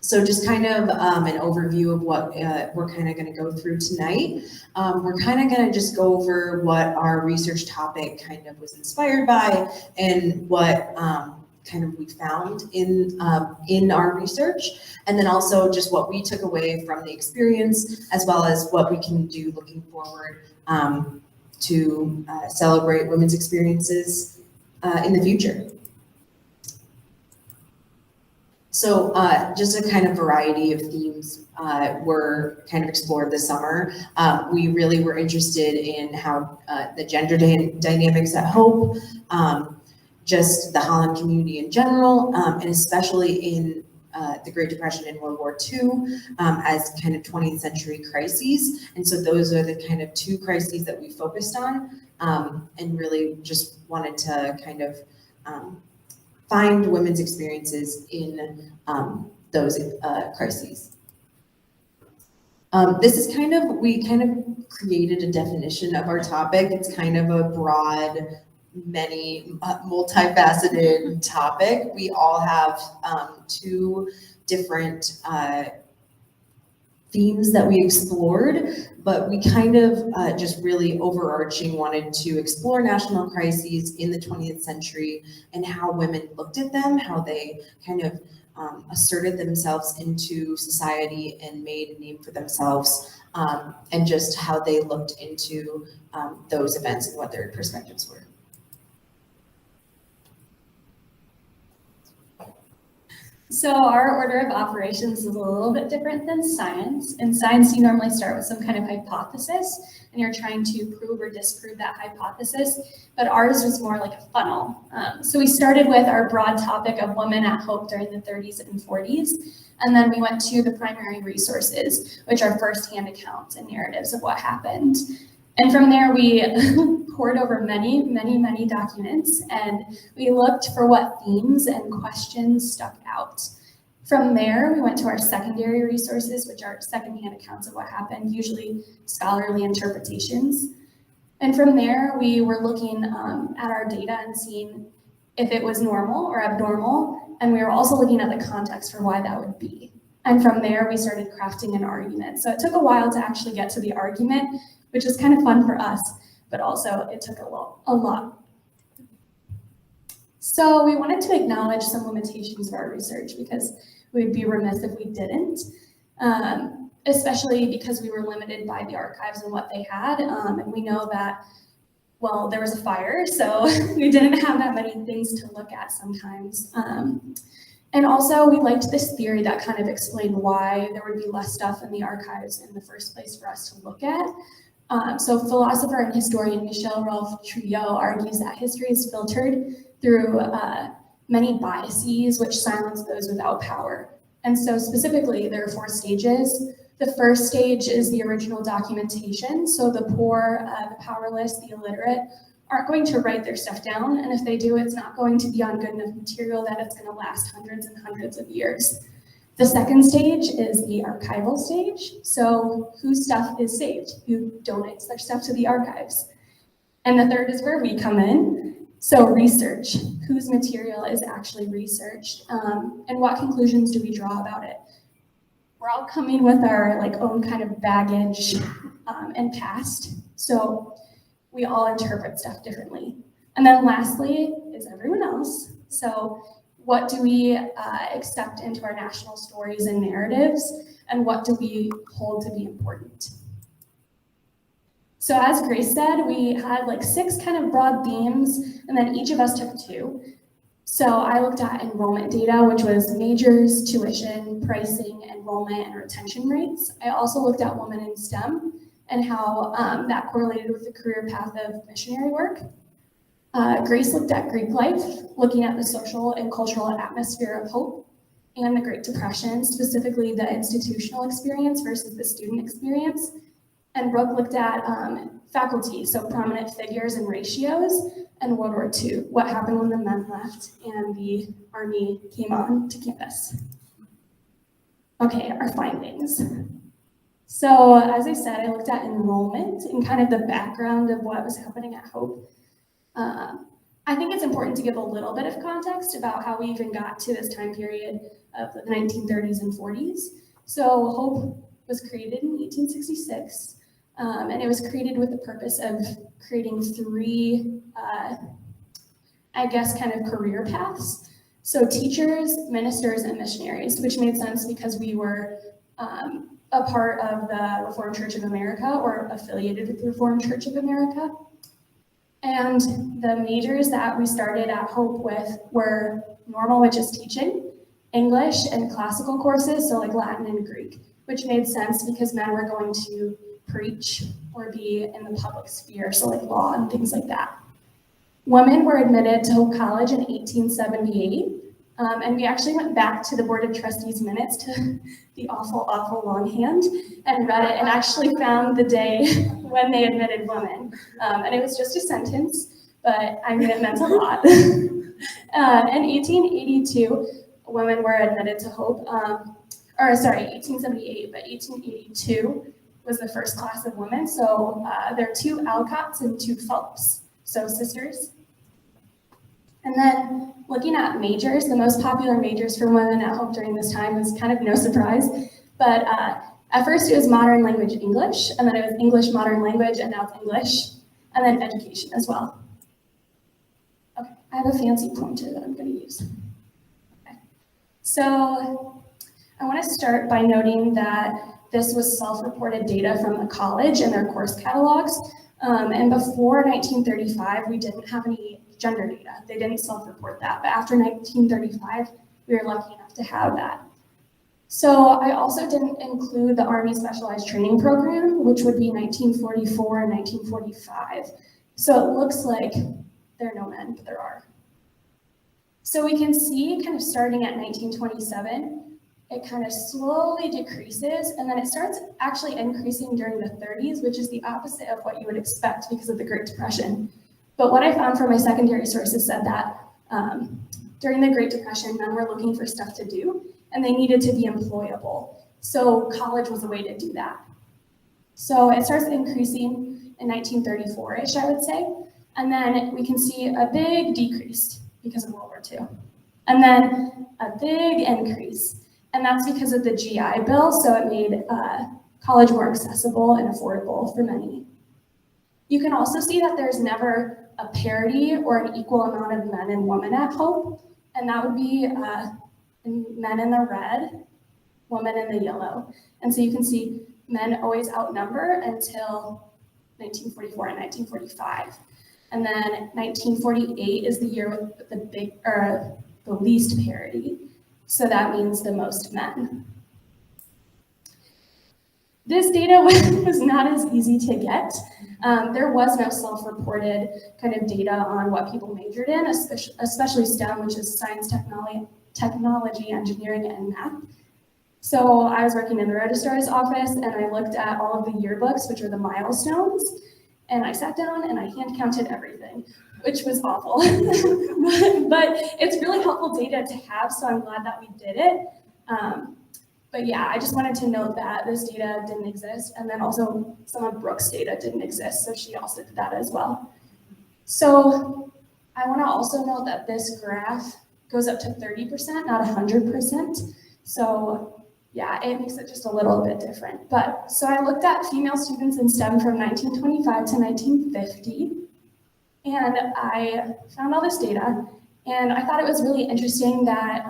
So just kind of an overview of what we're kind of going to go through tonight. We're kind of going to just go over what our research topic kind of was inspired by and what kind of we found in our research, and then also just what we took away from the experience, as well as what we can do looking forward to celebrate women's experiences in the future. So just a kind of variety of themes were kind of explored this summer. We really were interested in how the gender dynamics at Hope, just the Holland community in general, and especially in the Great Depression and World War II as kind of 20th century crises. And so those are the kind of two crises that we focused on, and really just wanted to kind of find women's experiences in those crises. This is we kind of created a definition of our topic. It's kind of a broad, many multifaceted topic. We all have two different themes that we explored, but we kind of just really overarching wanted to explore national crises in the 20th century and how women looked at them, how they kind of asserted themselves into society and made a name for themselves, and just how they looked into those events and what their perspectives were. So our order of operations is a little bit different than science. In science, you normally start with some kind of hypothesis, and you're trying to prove or disprove that hypothesis, but ours was more like a funnel. So we started with our broad topic of women at Hope during the 30s and 40s, and then we went to the primary resources, which are firsthand accounts and narratives of what happened. And from there, we pored over many, many, many documents, and we looked for what themes and questions stuck out. From there, we went to our secondary resources, which are secondhand accounts of what happened, usually scholarly interpretations. And from there, we were looking at our data and seeing if it was normal or abnormal, and we were also looking at the context for why that would be. And from there, we started crafting an argument. So it took a while to actually get to the argument, which was kind of fun for us, but also it took a lot. So we wanted to acknowledge some limitations of our research because we'd be remiss if we didn't, especially because we were limited by the archives and what they had. And we know that, well, there was a fire, so we didn't have that many things to look at sometimes. And also we liked this theory that kind of explained why there would be less stuff in the archives in the first place for us to look at. So philosopher and historian Michel Rolfe-Trouillot argues that history is filtered through many biases which silence those without power. And so specifically, there are 4 stages. The first stage is the original documentation. So the poor, the powerless, the illiterate aren't going to write their stuff down. And if they do, it's not going to be on good enough material that it's going to last hundreds and hundreds of years. The second stage is the archival stage. So whose stuff is saved? Who donates their stuff to the archives? And the third is where we come in. So research, whose material is actually researched, and what conclusions do we draw about it? We're all coming with our own kind of baggage and past. So we all interpret stuff differently. And then lastly is everyone else. So what do we accept into our national stories and narratives, and what do we hold to be important? So as Grace said, we had 6 kind of broad themes, and then each of us took 2. So I looked at enrollment data, which was majors, tuition, pricing, enrollment, and retention rates. I also looked at women in STEM and how that correlated with the career path of missionary work. Grace looked at Greek life, looking at the social and cultural atmosphere of Hope and the Great Depression, specifically the institutional experience versus the student experience. And Brooke looked at faculty, so prominent figures and ratios, and World War II, what happened when the men left and the army came on to campus. Okay, our findings. So as I said, I looked at enrollment and kind of the background of what was happening at Hope. I think it's important to give a little bit of context about how we even got to this time period of the 1930s and 40s. So Hope was created in 1866, and it was created with the purpose of creating three, I guess, kind of career paths. So teachers, ministers, and missionaries, which made sense because we were a part of the Reformed Church of America or affiliated with the Reformed Church of America. And the majors that we started at Hope with were normal, which is teaching, English, and classical courses, so like Latin and Greek, which made sense because men were going to preach or be in the public sphere, so like law and things like that. Women were admitted to Hope College in 1878, and we actually went back to the Board of Trustees minutes to the awful, awful longhand and read it and actually found the day when they admitted women. And it was just a sentence, but I mean, it meant a lot. In 1882, women were admitted to Hope, 1878, but 1882 was the first class of women. So there are 2 Alcotts and 2 Phelps, so sisters. And then looking at majors, the most popular majors for women at Hope during this time was kind of no surprise, but at first it was modern language English, and then it was English modern language, and now it's English, and then education as well. Okay, I have a fancy pointer that I'm going to use. Okay. So I want to start by noting that this was self-reported data from the college and their course catalogs, and before 1935, we didn't have any gender data. They didn't self-report that, but after 1935, we were lucky enough to have that. So I also didn't include the Army Specialized Training Program, which would be 1944 and 1945. So it looks like there are no men, but there are. So we can see kind of starting at 1927, it kind of slowly decreases, and then it starts actually increasing during the 30s, which is the opposite of what you would expect because of the Great Depression. But what I found from my secondary sources said that during the Great Depression, men were looking for stuff to do, and they needed to be employable. So college was a way to do that. So it starts increasing in 1934-ish, I would say, and then we can see a big decrease because of World War II, and then a big increase, and that's because of the GI Bill, so it made college more accessible and affordable for many. You can also see that there's never a parity or an equal amount of men and women at Hope, and that would be men in the red, women in the yellow. And so you can see men always outnumber until 1944 and 1945. And then 1948 is the year with the least parity. So that means the most men. This data was not as easy to get. There was no self-reported kind of data on what people majored in, especially STEM, which is science, technology, engineering, and math. So I was working in the registrar's office, and I looked at all of the yearbooks, which are the milestones, and I sat down and I hand counted everything, which was awful. But it's really helpful data to have, so I'm glad that we did it. But yeah, I just wanted to note that this data didn't exist, and then also some of Brooke's data didn't exist, so she also did that as well. So I want to also note that this graph goes up to 30%, not 100%. So yeah, it makes it just a little bit different. But so I looked at female students in STEM from 1925 to 1950, and I found all this data, and I thought it was really interesting that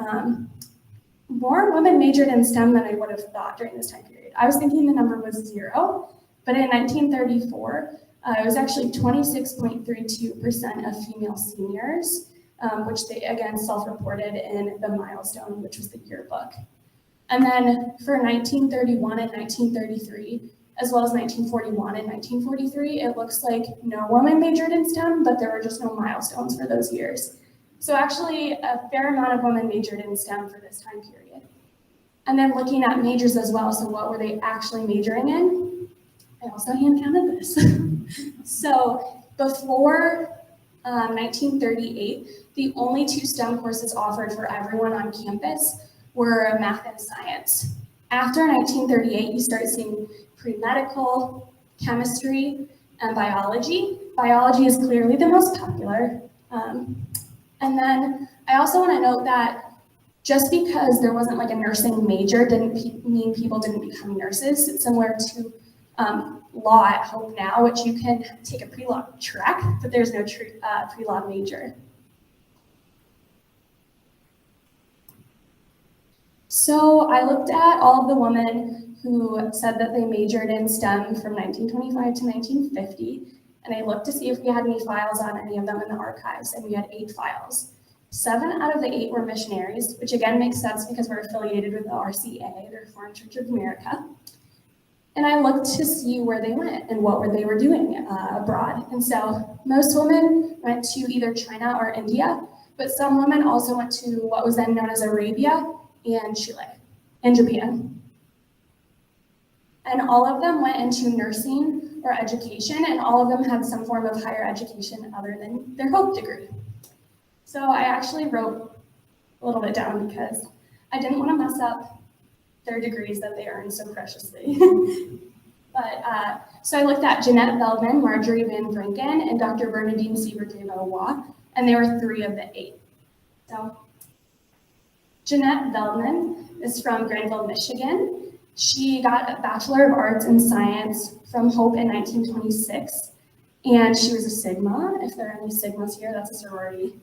more women majored in STEM than I would have thought during this time period. I was thinking the number was 0, but in 1934, it was actually 26.32% of female seniors, which they again self-reported in the milestone, which was the yearbook. And then for 1931 and 1933, as well as 1941 and 1943, it looks like no woman majored in STEM, but there were just no milestones for those years. So actually a fair amount of women majored in STEM for this time period. And then looking at majors as well, so what were they actually majoring in? I also hand counted this. So before 1938, the only 2 STEM courses offered for everyone on campus were math and science. After 1938, you start seeing pre-medical, chemistry, and biology. Biology is clearly the most popular, And then I also want to note that just because there wasn't like a nursing major didn't mean people didn't become nurses. It's similar to law at Hope now, which you can take a pre-law track, but there's no pre-law major. So I looked at all of the women who said that they majored in STEM from 1925 to 1950, and I looked to see if we had any files on any of them in the archives, and we had 8 files. 7 out of the 8 were missionaries, which again makes sense because we're affiliated with the RCA, the Reformed Church of America. And I looked to see where they went and what they were doing abroad. And so most women went to either China or India, but some women also went to what was then known as Arabia and Chile and Japan. And all of them went into nursing or education, and all of them had some form of higher education other than their Hope degree. So I actually wrote a little bit down because I didn't want to mess up their degrees that they earned so preciously. So I looked at Jeanette Veldman, Marjorie Van Vranken, and Dr. Bernadine Siebert-de-Valois, and they were 3 of the 8. So Jeanette Veldman is from Granville, Michigan. She got a Bachelor of Arts in Science from Hope in 1926, and she was a Sigma. If there are any Sigmas here, that's a sorority.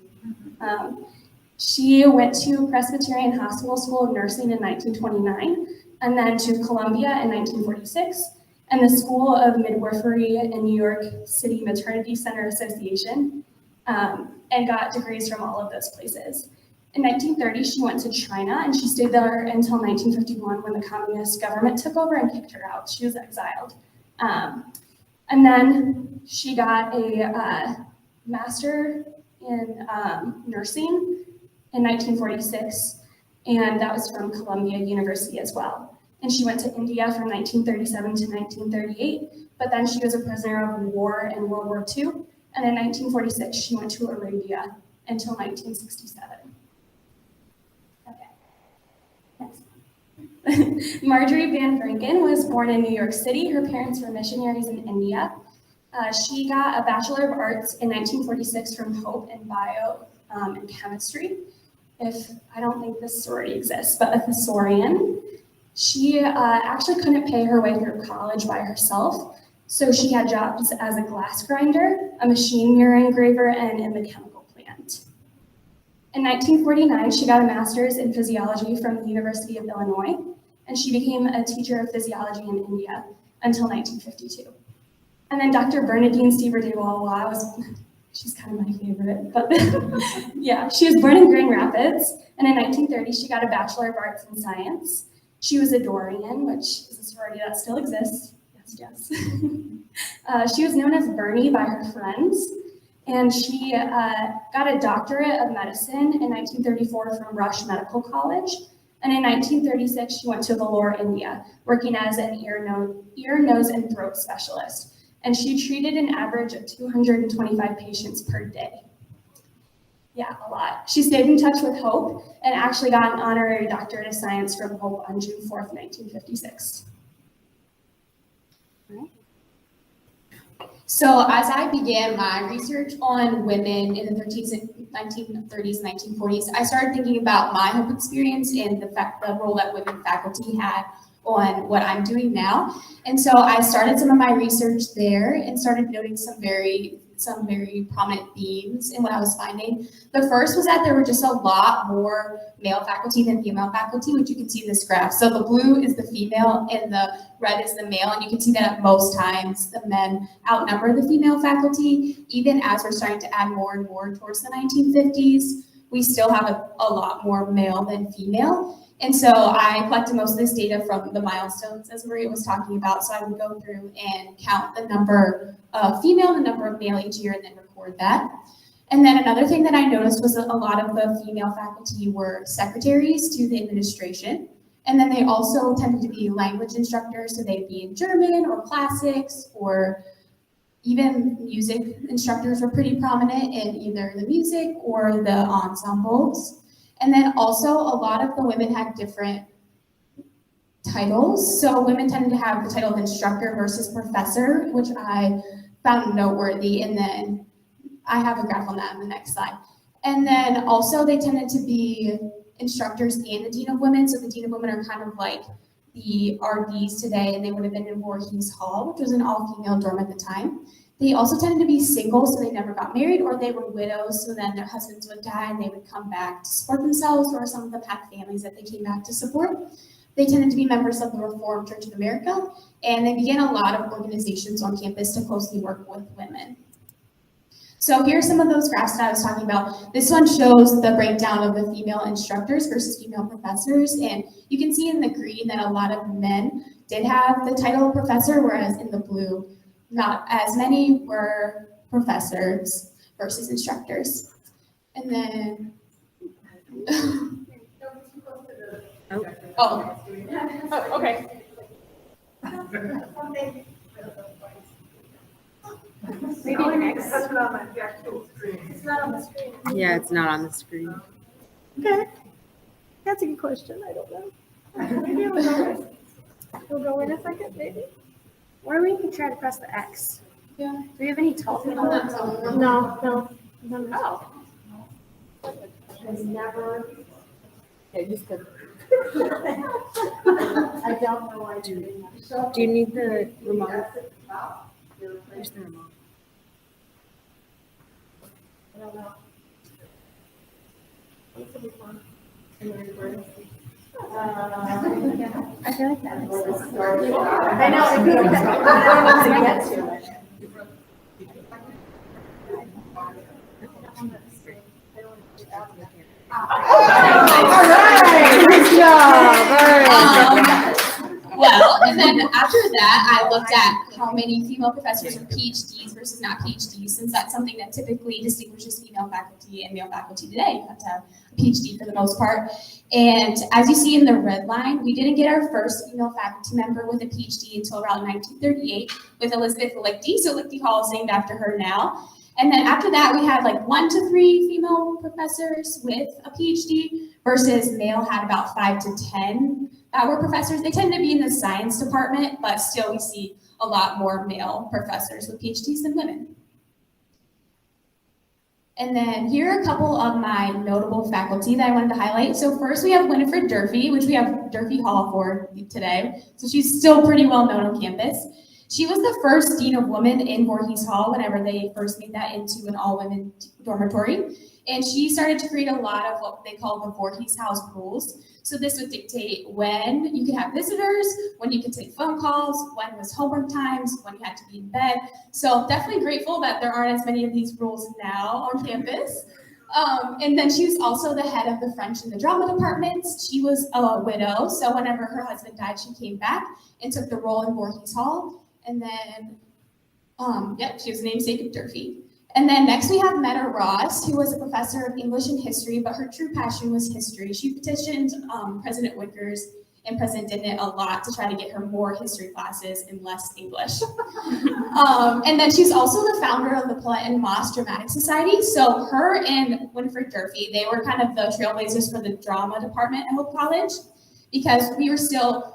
She went to Presbyterian Hospital School of Nursing in 1929, and then to Columbia in 1946, and the School of Midwifery in New York City Maternity Center Association, and got degrees from all of those places. In 1930, she went to China, and she stayed there until 1951 when the communist government took over and kicked her out. She was exiled. And then she got a master in nursing in 1946, and that was from Columbia University as well. And she went to India from 1937 to 1938, but then she was a prisoner of war in World War II, and in 1946 she went to Arabia until 1967. Okay, next one. Marjorie Van Vranken was born in New York City. Her parents were missionaries in India. She got a Bachelor of Arts in 1946 from Hope in bio and chemistry. I don't think this sorority exists, but a thesaurian. She actually couldn't pay her way through college by herself, so she had jobs as a glass grinder, a machine mirror engraver, and in the chemical plant. In 1949, she got a master's in physiology from the University of Illinois, and she became a teacher of physiology in India until 1952. And then Dr. Bernadine Siebert-de-Valois she's kind of my favorite, but yeah, she was born in Grand Rapids, and in 1930, she got a Bachelor of Arts in Science. She was a Dorian, which is a sorority that still exists. Yes. She was known as Bernie by her friends, and she got a doctorate of medicine in 1934 from Rush Medical College, and in 1936, she went to Vellore, India, working as an ear, nose, and throat specialist. And she treated an average of 225 patients per day. Yeah, a lot. She stayed in touch with Hope and actually got an honorary doctorate of science from Hope on June 4th, 1956. All right. So as I began my research on women in the 1930s, 1940s, I started thinking about my Hope experience and the role that women faculty had on what I'm doing now. And so I started some of my research there and started noting some very prominent themes in what I was finding. The first was that there were just a lot more male faculty than female faculty, which you can see in this graph. So the blue is the female and the red is the male, and you can see that at most times the men outnumber the female faculty. Even as we're starting to add more and more towards the 1950s, we still have a lot more male than female. And so I collected most of this data from the milestones, as Maria was talking about. So I would go through and count the number of female and the number of male each year and then record that. And then another thing that I noticed was that a lot of the female faculty were secretaries to the administration. And then they also tended to be language instructors. So they'd be in German or classics, or even music instructors were pretty prominent in either the music or the ensembles. And then also a lot of the women had different titles. So women tended to have the title of instructor versus professor, which I found noteworthy. And then I have a graph on that in the next slide. And then also they tended to be instructors and the Dean of Women. So the Dean of Women are kind of like the RDs today, and they would have been in Voorhees Hall, which was an all-female dorm at the time. They also tended to be single, so they never got married, or they were widows, so then their husbands would die and they would come back to support themselves, or some of them had families that they came back to support. They tended to be members of the Reformed Church of America, and they began a lot of organizations on campus to closely work with women. So here are some of those graphs that I was talking about. This one shows the breakdown of the female instructors versus female professors, and you can see in the green that a lot of men did have the title of professor, whereas in the blue, not as many were professors versus instructors. And then, okay. Maybe next. That's not on the actual screen. It's not on the screen. Yeah, it's not on the screen. Okay. That's a good question. I don't know. Maybe it'll go in. It'll go in a second, maybe. Or we can try to press the X. Yeah. Do we have any talk? No. Oh. Has never. Okay, just go. I don't know why you're doing that. Do you need the remote? Where's the remote? I don't know. This will be fun. I feel like that was I know. I feel like that's to get to it. All right. Good job. All right. Well, and then after that, I looked at how many female professors are PhDs versus not PhDs, since that's something that typically distinguishes female faculty and male faculty today. You have to have a PhD for the most part. And as you see in the red line, we didn't get our first female faculty member with a PhD until around 1938 with Elizabeth Lichty. So Lichty Hall is named after her now. And then after that, we had like 1 to 3 female professors with a PhD versus male had about 5 to 10 that were professors. They tend to be in the science department, but still we see a lot more male professors with PhDs than women. And then here are a couple of my notable faculty that I wanted to highlight. So first we have Winifred Durfee, which we have Durfee Hall for today. So she's still pretty well known on campus. She was the first Dean of Women in Voorhees Hall whenever they first made that into an all-women dormitory. And she started to create a lot of what they call the Voorhees House rules. So this would dictate when you could have visitors, when you could take phone calls, when was homework times, when you had to be in bed. So definitely grateful that there aren't as many of these rules now on campus. And then she was also the head of the French and the drama departments. She was a widow, so whenever her husband died, she came back and took the role in Voorhees Hall. And then, she was the namesake of Durfee. And then next we have Meta Ross, who was a professor of English and history, but her true passion was history. She petitioned President Wickers and President Dinnett a lot to try to get her more history classes and less English. And then she's also the founder of the Paulette and Moss Dramatic Society. So her and Winifred Durfee, they were kind of the trailblazers for the drama department at Hope College, because we were still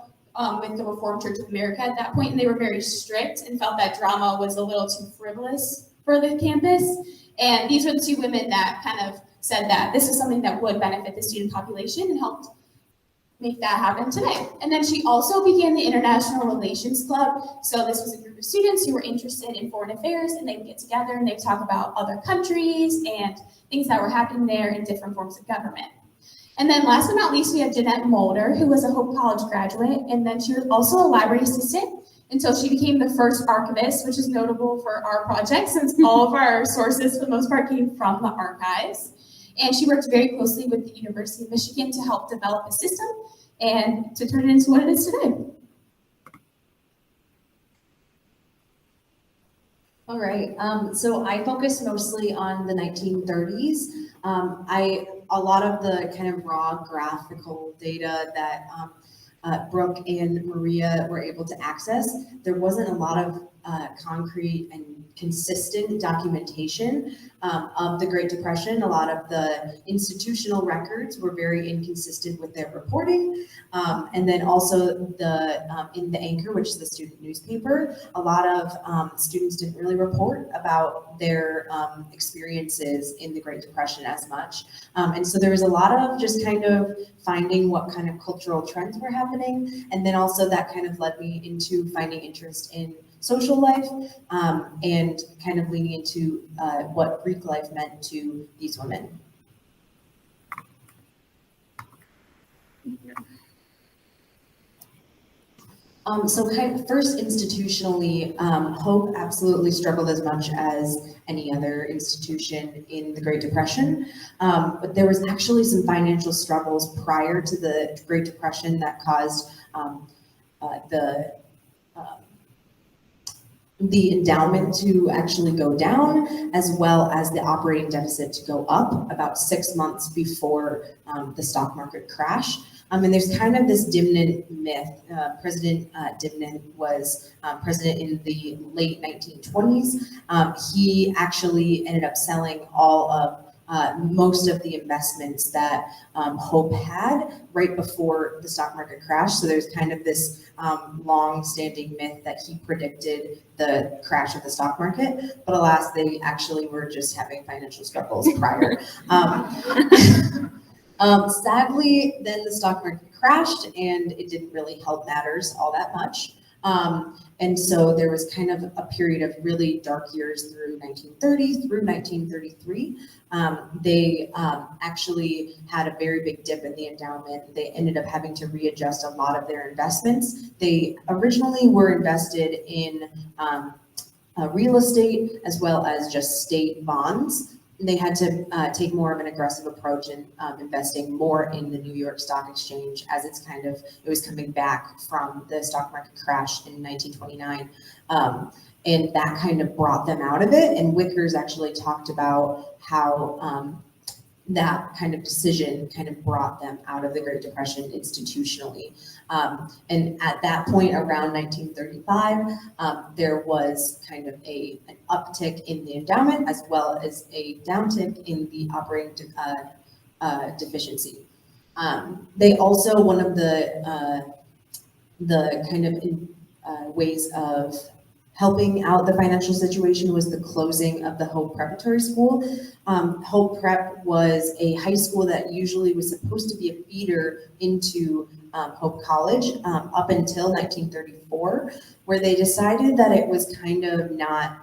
with the Reformed Church of America at that point, and they were very strict and felt that drama was a little too frivolous for the campus. And these were the two women that kind of said that this is something that would benefit the student population and helped make that happen today. And then she also began the International Relations Club. So this was a group of students who were interested in foreign affairs, and they would get together and they'd talk about other countries and things that were happening there in different forms of government. And then last but not least, we have Jeanette Mulder, who was a Hope College graduate, and then she was also a library assistant until she became the first archivist, which is notable for our project since all of our sources for the most part came from the archives. And she worked very closely with the University of Michigan to help develop a system and to turn it into what it is today. All right, so I focus mostly on the 1930s. A lot of the kind of raw graphical data that Brooke and Maria were able to access, there wasn't a lot of concrete and consistent documentation of the Great Depression. A lot of the institutional records were very inconsistent with their reporting. And then also in the Anchor, which is the student newspaper, a lot of students didn't really report about their experiences in the Great Depression as much. And so there was a lot of just kind of finding what kind of cultural trends were happening. And then also that kind of led me into finding interest in social life and kind of leaning into what Greek life meant to these women. So kind of first institutionally, Hope absolutely struggled as much as any other institution in the Great Depression. But there was actually some financial struggles prior to the Great Depression that caused the endowment to actually go down, as well as the operating deficit to go up about 6 months before the stock market crash. And there's kind of this Dimnan myth. President Dimnan was president in the late 1920s. He actually ended up selling all of most of the investments that Hope had right before the stock market crash. So there's kind of this long-standing myth that he predicted the crash of the stock market, but alas, they actually were just having financial struggles prior. Sadly, then the stock market crashed and it didn't really help matters all that much. And so there was kind of a period of really dark years through 1930 through 1933. They actually had a very big dip in the endowment. They ended up having to readjust a lot of their investments. They originally were invested in real estate as well as just state bonds. They had to take more of an aggressive approach in investing more in the New York Stock Exchange as it was coming back from the stock market crash in 1929. And that kind of brought them out of it. And Wickers actually talked about how that kind of decision kind of brought them out of the Great Depression institutionally. And at that point, around 1935, there was kind of an uptick in the endowment as well as a downtick in the operating deficiency. They also, one of the kind of ways of helping out the financial situation was the closing of the Hope Preparatory School. Hope Prep was a high school that usually was supposed to be a feeder into Hope College up until 1934, where they decided that it was kind of not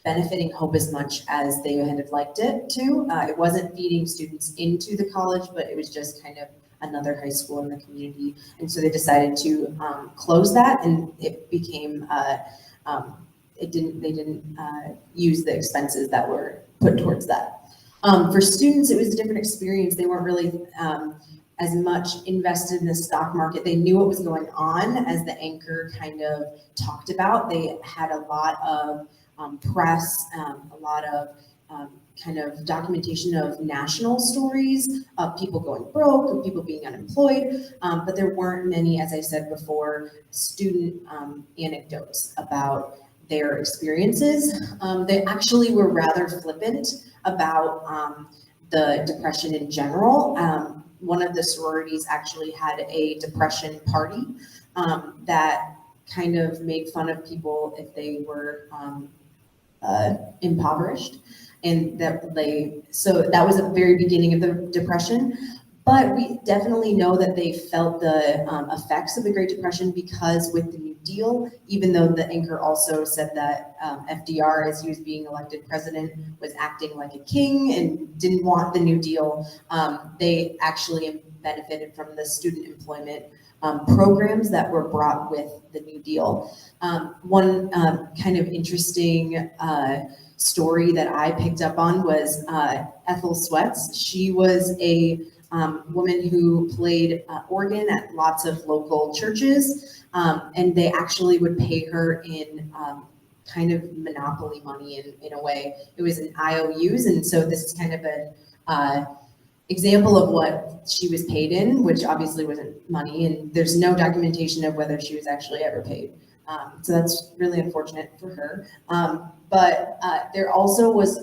benefiting Hope as much as they had liked it to. It wasn't feeding students into the college, but it was just kind of another high school in the community. And so they decided to close that, and it became they didn't use the expenses that were put towards that. For students, it was a different experience. They weren't really as much invested in the stock market. They knew what was going on, as the Anchor kind of talked about. They had a lot of press, a lot of kind of documentation of national stories of people going broke, of people being unemployed, but there weren't many, as I said before, student anecdotes about their experiences. They actually were rather flippant about the Depression in general. One of the sororities actually had a Depression party that kind of made fun of people if they were impoverished. And so that was at the very beginning of the Depression. But we definitely know that they felt the effects of the Great Depression, because with the New Deal, even though the Anchor also said that FDR, as he was being elected president, was acting like a king and didn't want the New Deal, they actually benefited from the student employment programs that were brought with the New Deal. One kind of interesting story that I picked up on was Ethel Sweats. She was a woman who played organ at lots of local churches, and they actually would pay her in kind of monopoly money in a way. It was in IOUs, and so this is kind of an example of what she was paid in, which obviously wasn't money, and there's no documentation of whether she was actually ever paid. So that's really unfortunate for her. But there also was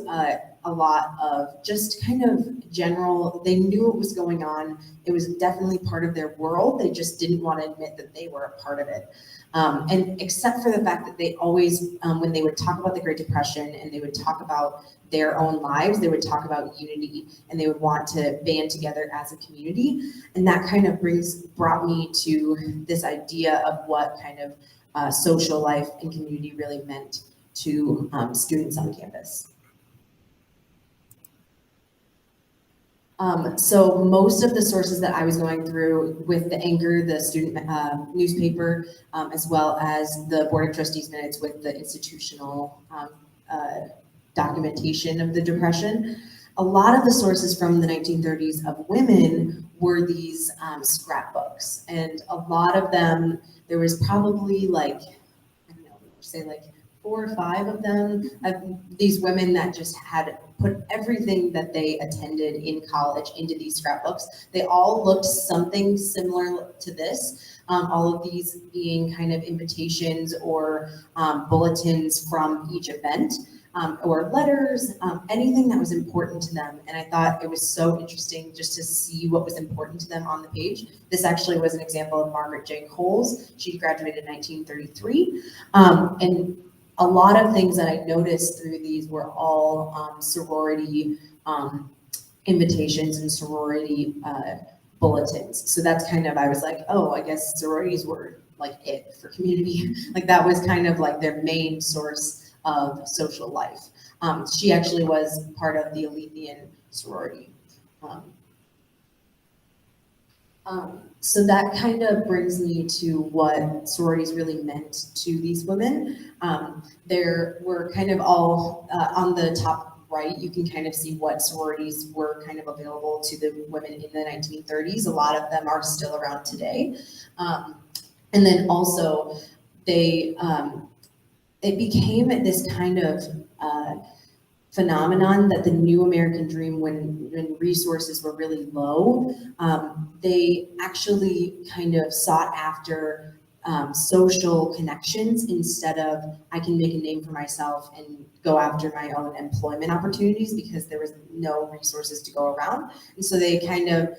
a lot of just kind of general, they knew what was going on. It was definitely part of their world. They just didn't want to admit that they were a part of it. And except for the fact that they always, when they would talk about the Great Depression and they would talk about their own lives, they would talk about unity and they would want to band together as a community. And that kind of brought me to this idea of what kind of social life and community really meant to students on campus. So most of the sources that I was going through with the Anchor, the student newspaper, as well as the Board of Trustees minutes with the institutional documentation of the Depression, a lot of the sources from the 1930s of women were these scrapbooks. And a lot of them, there was probably like, I don't know, say like 4 or 5 of them, these women that just had put everything that they attended in college into these scrapbooks. They all looked something similar to this, all of these being kind of invitations or bulletins from each event, or letters, anything that was important to them. And I thought it was so interesting just to see what was important to them on the page. This actually was an example of Margaret J. Coles. She graduated in 1933. And a lot of things that I noticed through these were all sorority invitations and sorority bulletins. So that's kind of, I was like, oh, I guess sororities were like it for community. Like that was kind of like their main source of social life. She actually was part of the Alethian sorority. So that kind of brings me to what sororities really meant to these women. There were kind of all on the top right, you can kind of see what sororities were kind of available to the women in the 1930s. A lot of them are still around today. And then also they, it became this kind of phenomenon that the new American dream, when resources were really low, they actually kind of sought after social connections instead of I can make a name for myself and go after my own employment opportunities because there was no resources to go around. And so they kind of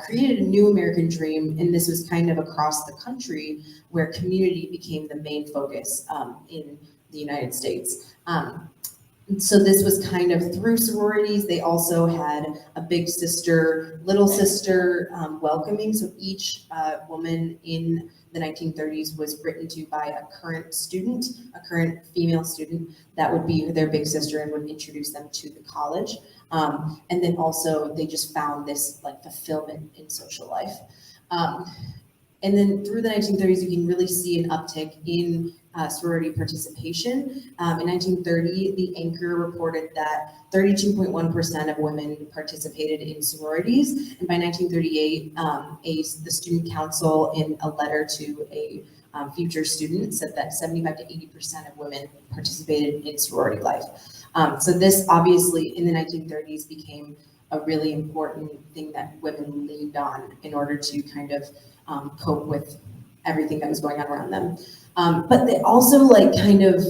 created a new American dream, and this was kind of across the country where community became the main focus in the United States. So this was kind of through sororities. They also had a big sister, little sister welcoming. So each woman in the 1930s was written to by a current student, a current female student that would be their big sister and would introduce them to the college. And then also they just found this like fulfillment in social life. And then through the 1930s, you can really see an uptick in sorority participation. In 1930, the Anchor reported that 32.1% of women participated in sororities. And by 1938, the student council in a letter to a future student said that 75 to 80% of women participated in sorority life. So this obviously in the 1930s became a really important thing that women leaned on in order to kind of cope with everything that was going on around them. But they also like kind of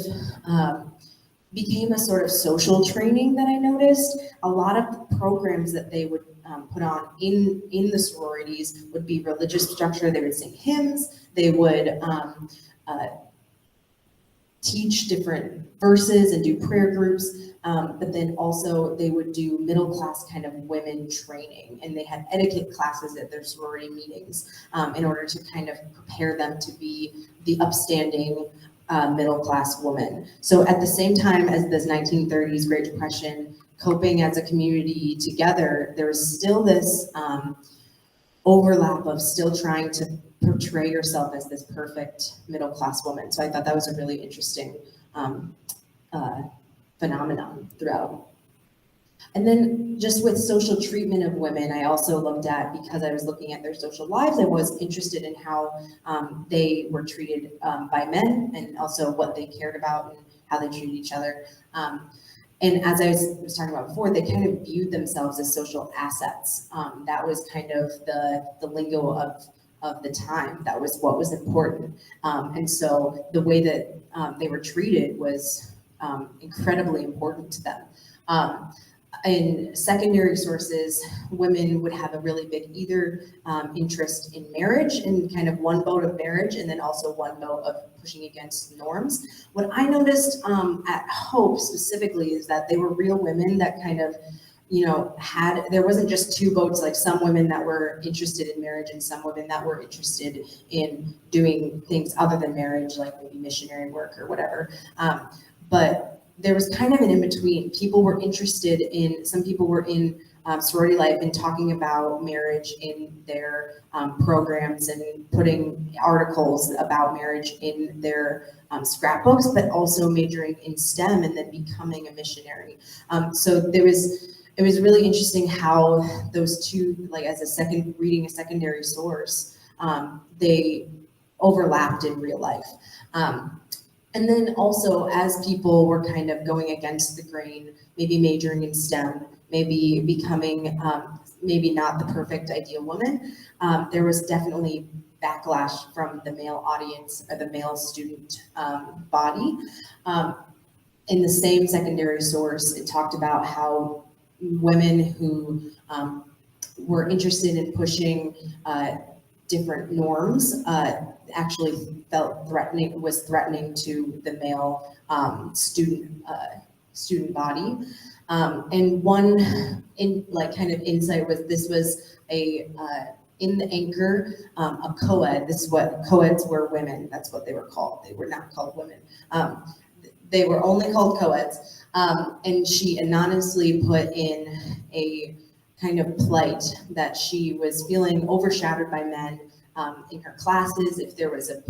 became a sort of social training that I noticed. A lot of the programs that they would put on in the sororities would be religious structure. They would sing hymns. They would teach different verses and do prayer groups. But then also they would do middle class kind of women training, and they had etiquette classes at their sorority meetings in order to kind of prepare them to be the upstanding middle class woman. So at the same time as this 1930s Great Depression, coping as a community together, there was still this overlap of still trying to portray yourself as this perfect middle class woman. So I thought that was a really interesting phenomenon throughout. And then just with social treatment of women, I also looked at, because I was looking at their social lives, I was interested in how they were treated by men and also what they cared about and how they treated each other. And as I was talking about before, they kind of viewed themselves as social assets. That was kind of the lingo of of the time. That was what was important. And so the way that they were treated was incredibly important to them. In secondary sources, women would have a really big interest in marriage, and kind of one vote of marriage, and then also one vote of pushing against norms. What I noticed at Hope specifically is that they were real women that kind of, there wasn't just two votes, like some women that were interested in marriage and some women that were interested in doing things other than marriage, like maybe missionary work or whatever. But there was kind of an in-between. Some people were in sorority life and talking about marriage in their programs and putting articles about marriage in their scrapbooks, but also majoring in STEM and then becoming a missionary. So it was really interesting how those two, like reading a secondary source, they overlapped in real life. And then also, as people were kind of going against the grain, maybe majoring in STEM, maybe becoming maybe not the perfect ideal woman, there was definitely backlash from the male audience or the male student body. In the same secondary source, it talked about how women who were interested in pushing different norms actually was threatening to the male student body. And one kind of insight was this was in the anchor, a co-ed. This is what co-eds were: women. That's what they were called. They were not called women. They were only called co-eds. And she anonymously put in a kind of plight that she was feeling overshadowed by men in her classes. If there was a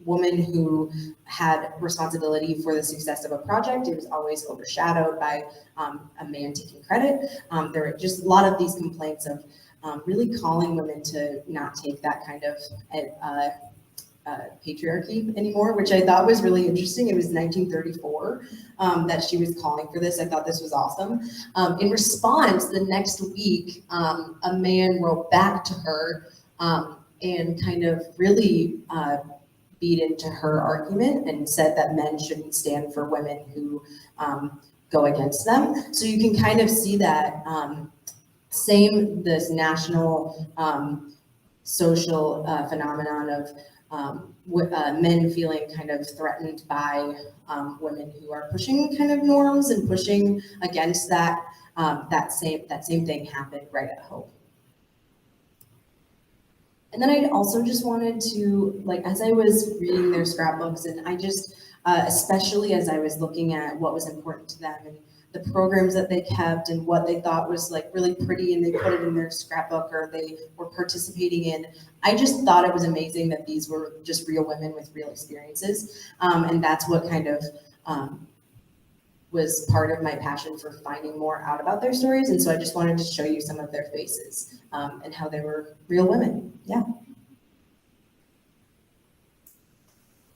woman who had responsibility for the success of a project, it was always overshadowed by a man taking credit. There were just a lot of these complaints of really calling women to not take that kind of patriarchy anymore, which I thought was really interesting. It was 1934 that she was calling for this. I thought this was awesome. In response, the next week, a man wrote back to her and kind of really beat into her argument and said that men shouldn't stand for women who go against them. So you can kind of see that this national social phenomenon of men feeling kind of threatened by women who are pushing kind of norms and pushing against that. That same thing happened right at Hope. And then I also just wanted to, as I was reading their scrapbooks, and I just, especially as I was looking at what was important to them and the programs that they kept and what they thought was really pretty and they put it in their scrapbook or they were participating in, I just thought it was amazing that these were just real women with real experiences. And that's what kind of was part of my passion for finding more out about their stories. And so I just wanted to show you some of their faces and how they were real women. Yeah.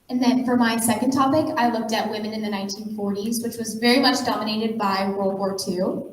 And then for my second topic, I looked at women in the 1940s, which was very much dominated by World War II.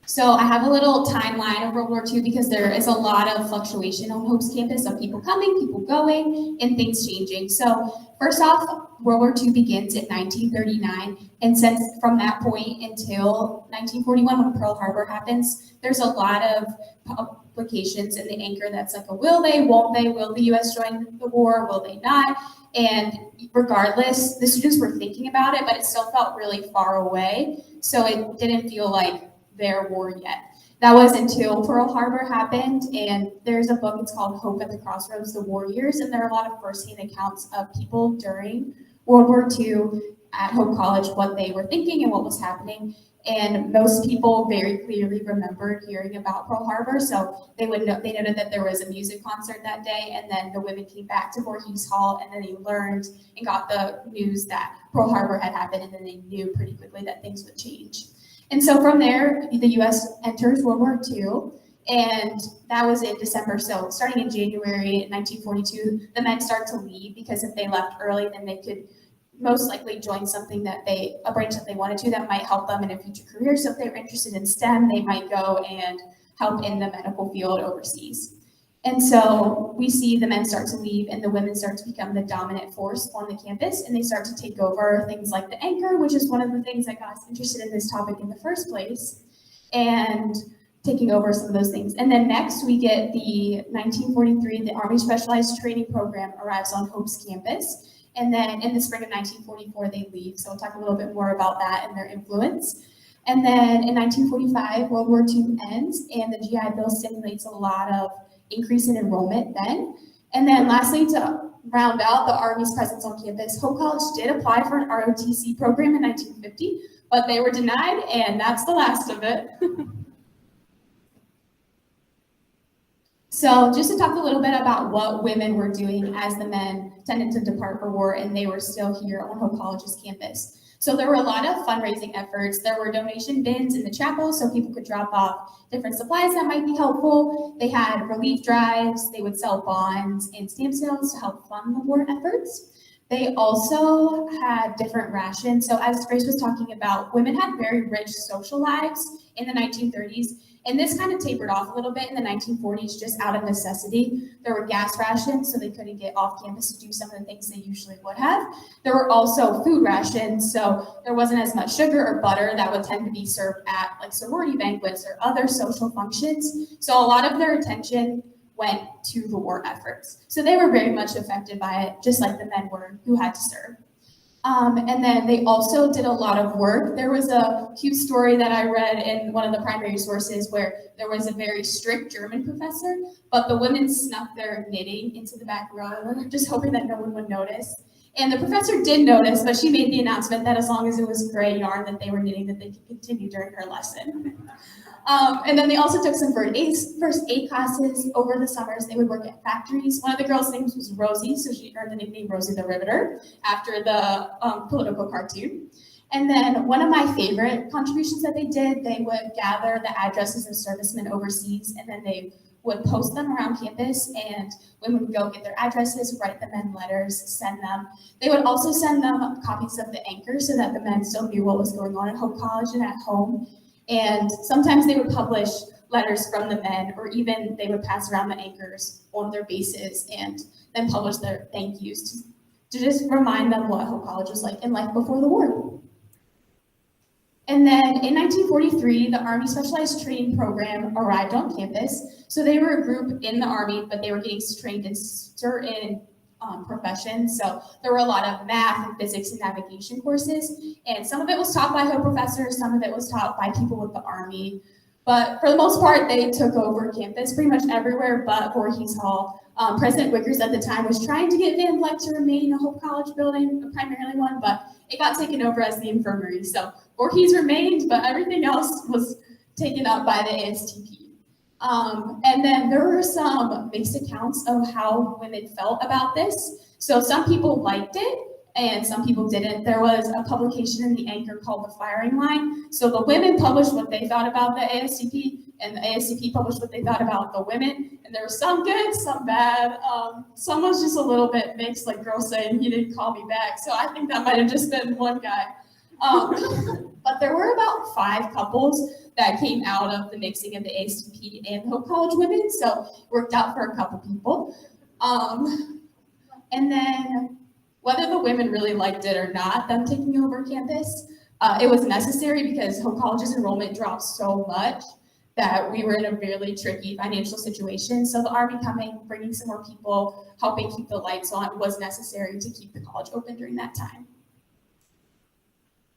So I have a little timeline of World War II because there is a lot of fluctuation on Hope's campus of people coming, people going, and things changing. So first off, World War II begins in 1939, and since from that point until 1941, when Pearl Harbor happens, there's a lot of publications in the anchor that's like a will they, won't they, will the U.S. join the war, will they not? And regardless, the students were thinking about it, but it still felt really far away, so it didn't feel like their war yet. That was until Pearl Harbor happened, and there's a book, it's called Hope at the Crossroads, The War Years, and there are a lot of firsthand accounts of people during World War II at Hope College, what they were thinking and what was happening. And most people very clearly remembered hearing about Pearl Harbor, so they noted that there was a music concert that day, and then the women came back to Voorhees Hall, and then they learned and got the news that Pearl Harbor had happened, and then they knew pretty quickly that things would change. And so from there, the U.S. enters World War II, and that was in December. So starting in January 1942, the men start to leave, because if they left early, then they could most likely join something a branch that they wanted to that might help them in a future career. So if they were interested in STEM, they might go and help in the medical field overseas. And so we see the men start to leave and the women start to become the dominant force on the campus, and they start to take over things like the anchor, which is one of the things that got us interested in this topic in the first place, and taking over some of those things. And then next we get the 1943, the Army Specialized Training Program arrives on Hope's campus. And then in the spring of 1944, they leave. So we'll talk a little bit more about that and their influence. And then in 1945, World War II ends, and the GI Bill stimulates a lot of increase in enrollment then. And then lastly, to round out the Army's presence on campus, Hope College did apply for an ROTC program in 1950, but they were denied, and that's the last of it. So just to talk a little bit about what women were doing as the men tended to depart for war and they were still here on Hope College's campus. So there were a lot of fundraising efforts. There were donation bins in the chapel so people could drop off different supplies that might be helpful. They had relief drives. They would sell bonds and stamp sales to help fund the war efforts. They also had different rations. So as Grace was talking about, women had very rich social lives in the 1930s. And this kind of tapered off a little bit in the 1940s, just out of necessity. There were gas rations, so they couldn't get off campus to do some of the things they usually would have. There were also food rations, so there wasn't as much sugar or butter that would tend to be served at like sorority banquets or other social functions. So a lot of their attention went to the war efforts. So they were very much affected by it, just like the men were who had to serve. And then they also did a lot of work. There was a cute story that I read in one of the primary sources where there was a very strict German professor, but the women snuck their knitting into the back row, just hoping that no one would notice. And the professor did notice, but she made the announcement that as long as it was gray yarn that they were knitting, that they could continue during her lesson. And then they also took some first aid classes over the summers. They would work at factories. One of the girls' names was Rosie, so she earned the nickname Rosie the Riveter after the political cartoon. And then one of my favorite contributions that they did, they would gather the addresses of servicemen overseas, and then they would post them around campus, and women would go get their addresses, write the men letters, send them. They would also send them copies of the anchor so that the men still knew what was going on at Hope College and at home. And sometimes they would publish letters from the men, or even they would pass around the anchors on their bases and then publish their thank yous to just remind them what Hope College was like in life before the war. And then in 1943, the Army Specialized Training Program arrived on campus. So they were a group in the Army, but they were getting trained in certain professions. So there were a lot of math and physics and navigation courses, and some of it was taught by Hope professors, some of it was taught by people with the Army. But for the most part, they took over campus pretty much everywhere but Voorhees Hall. President Wickers at the time was trying to get Van Vleck to remain a Hope College building, primarily one, but it got taken over as the infirmary. So Voorhees remained, but everything else was taken up by the ASTP. And then there were some mixed accounts of how women felt about this. So some people liked it and some people didn't. There was a publication in the Anchor called The Firing Line. So the women published what they thought about the ASCP, and the ASCP published what they thought about the women. And there were some good, some bad. Some was just a little bit mixed, like girls saying, he didn't call me back. So I think that might have just been one guy. But there were about 5 couples that came out of the mixing of the ASTP and Hope College women, so it worked out for a couple people. And then whether the women really liked it or not, them taking over campus, it was necessary because Hope College's enrollment dropped so much that we were in a really tricky financial situation. So the Army coming, bringing some more people, helping keep the lights on was necessary to keep the college open during that time.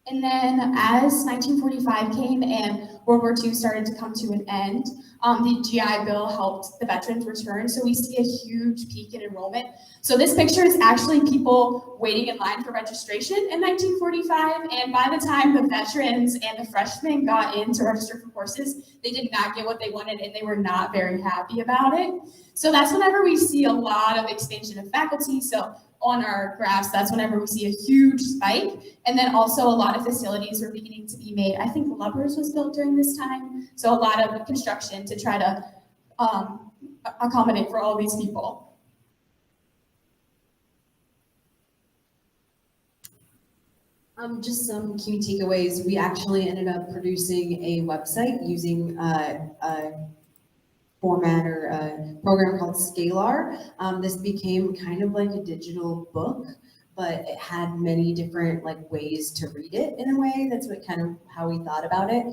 And then as 1945 came and World War II started to come to an end, the GI Bill helped the veterans return. So we see a huge peak in enrollment. So this picture is actually people waiting in line for registration in 1945. And by the time the veterans and the freshmen got in to register for courses, they did not get what they wanted and they were not very happy about it. So that's whenever we see a lot of expansion of faculty. So on our graphs, that's whenever we see a huge spike. And then also a lot of facilities were beginning to be made. I think Lubbers was built during this time. So a lot of construction to try to accommodate for all these people. Just some key takeaways. We actually ended up producing a website using format or a program called Scalar. This became kind of like a digital book, but it had many different like ways to read it in a way. That's what kind of how we thought about it.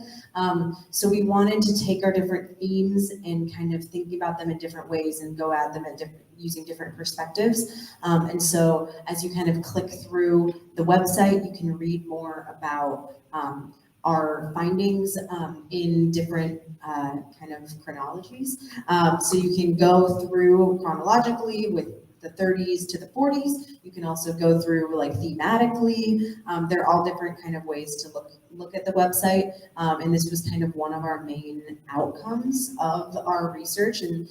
So we wanted to take our different themes and kind of think about them in different ways and go at them at using different perspectives. And so as you kind of click through the website, you can read more about our findings in different kind of chronologies. So you can go through chronologically with the 30s to the 40s. You can also go through like thematically. They're all different kind of ways to look at the website. And this was kind of one of our main outcomes of our research. And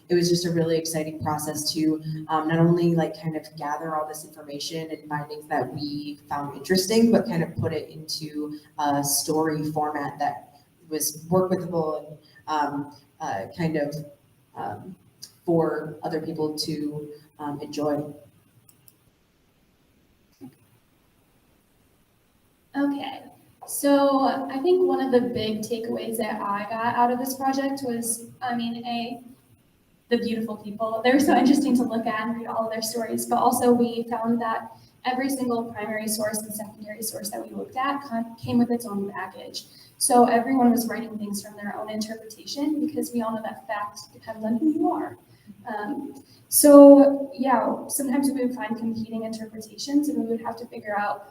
it was just a really exciting process to not only like kind of gather all this information and findings that we found interesting, but kind of put it into a story format that was workable and kind of for other people to enjoy. Okay, so I think one of the big takeaways that I got out of this project was, the beautiful people. They were so interesting to look at and read all of their stories, but also we found that every single primary source and secondary source that we looked at came with its own baggage. So everyone was writing things from their own interpretation because we all know that fact depends on who you are. So yeah, sometimes we would find competing interpretations and we would have to figure out,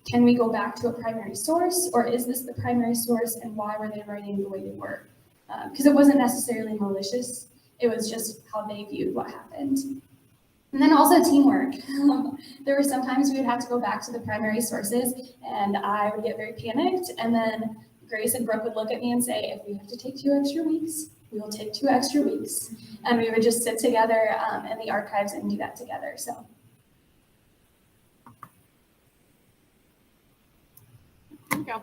can we go back to a primary source, or is this the primary source and why were they writing the way they were? Because it wasn't necessarily malicious, it was just how they viewed what happened. And then also teamwork. There were sometimes we would have to go back to the primary sources and I would get very panicked, and then Grace and Brooke would look at me and say, if we have to take 2 extra weeks, we will take 2 extra weeks. And we would just sit together in the archives and do that together. So. There you go.